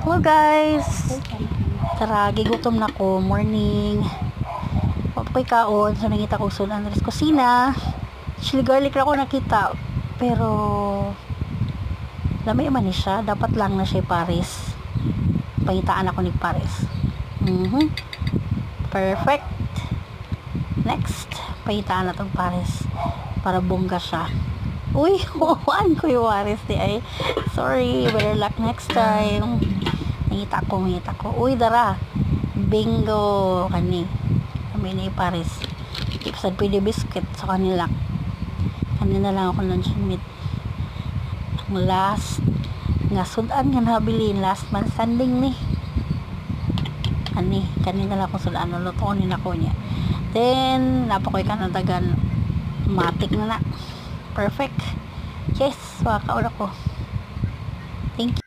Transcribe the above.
Hello guys, tara gigutom na ko. Morning papoy kaon, so nangita ko sa Andres Kusina. Chili garlic ra ko nakita, pero lamay man ni siya, dapat lang na siya Paris. Pangitaan ako ni Paris. Perfect. Next, pangitaan na tong Paris para bongga siya. Uy, huwaan ko yung Paris di ay. Sorry, better luck next time. Nangita ko. Uy, dara. Bingo. Kani. Kami ni Paris. Ipsad pwede biscuit sa kanila. Kanina lang ako lunch meat. Ang last nga sudan nga nabilin last man standing ni. Kanina lang ako sudan. Lutuunin ako niya. Then, napakoy ka na dagan. Matik na. Perfect. Yes, wakaon ako. Thank you.